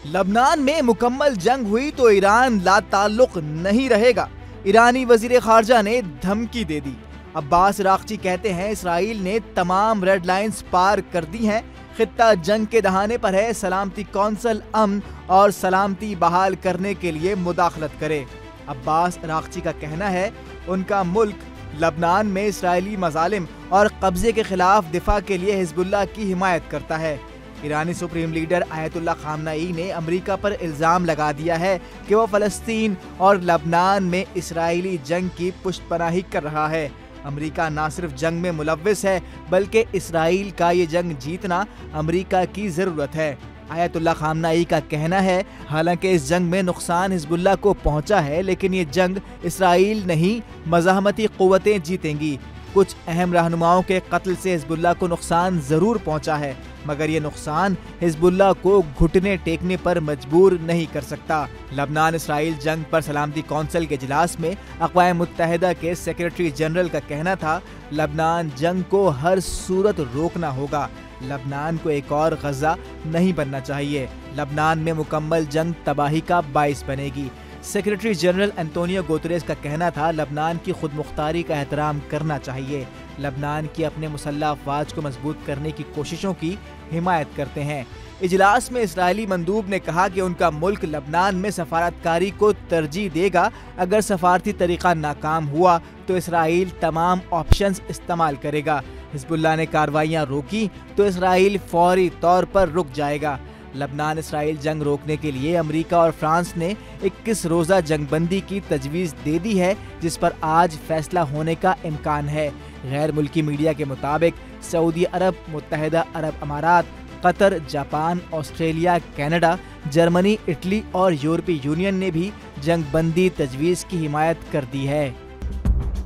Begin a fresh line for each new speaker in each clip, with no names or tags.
लबनान में मुकम्मल जंग हुई तो ईरान लाताल्लुक नहीं रहेगा, ईरानी वजीर खारजा ने धमकी दे दी। अब्बास अरागची कहते हैं इसराइल ने तमाम रेड लाइंस पार कर दी हैं, खित्ता जंग के दहाने पर है, सलामती कौंसिल अमन और सलामती बहाल करने के लिए मुदाखलत करे। अब्बास अरागची का कहना है उनका मुल्क लबनान में इसराइली मजालिम और कब्जे के खिलाफ दिफा के लिए हिजबुल्लाह की हिमायत करता है। ईरानी सुप्रीम लीडर आयतुल्लाह खामनाई ने अमेरिका पर इल्ज़ाम लगा दिया है कि वो फ़लस्तीन और लबनान में इसराइली जंग की पुष्टपनाही कर रहा है। अमेरिका ना सिर्फ जंग में मुलव्विस है बल्कि इसराइल का ये जंग जीतना अमेरिका की ज़रूरत है। आयतुल्लाह खामनाई का कहना है हालांकि इस जंग में नुकसान हिजबुल्लाह को पहुंचा है, लेकिन ये जंग इसराइल नहीं मज़ाहमती क़ुव्वतें जीतेंगी। कुछ अहम रहनुमाओं के कत्ल से हिजबुल्लाह को नुकसान ज़रूर पहुंचा है, मगर ये नुकसान हिजबुल्लाह को घुटने टेकने पर मजबूर नहीं कर सकता। लबनान इसराइल जंग पर सलामती कौंसिल के इजलास में अक़वाम मुत्तहिदा के सेक्रेटरी जनरल का कहना था लबनान जंग को हर सूरत रोकना होगा, लबनान को एक और गजा नहीं बनना चाहिए। लबनान में मुकम्मल जंग तबाही का बाइस बनेगी। सेक्रेटरी जनरल एंटोनियो गुतेरेस का कहना था लबनान की खुद मुख्तारी का एहतराम करना चाहिए। लबनान की अपने मुसल्लह अफवाज को मजबूत करने की कोशिशों की हिमायत करते हैं। इजलास में इसराइली मंदूब ने कहा कि उनका मुल्क लबनान में सफारतकारी को तरजीह देगा। अगर सफारती तरीका नाकाम हुआ तो इसराइल तमाम ऑप्शंस इस्तेमाल करेगा। हिजबुल्लाह ने कार्रवाइयाँ रोकी तो इसराइल फौरी तौर पर रुक जाएगा। लबनान इसराइल जंग रोकने के लिए अमेरिका और फ्रांस ने 21 रोज़ा जंगबंदी की तजवीज़ दे दी है, जिस पर आज फैसला होने का इम्कान है। गैर मुल्की मीडिया के मुताबिक सऊदी अरब, मुत्तहिदा अरब अमारात, Qatar, Japan, Australia, Canada, Germany, Italy और यूरोपीय यूनियन ने भी जंगबंदी तजवीज़ की हिमायत कर दी है।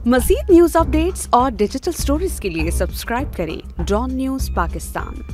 मज़ीद न्यूज़ अपडेट्स और डिजिटल स्टोरीज के लिए सब्सक्राइब करें डॉन न्यूज़ पाकिस्तान।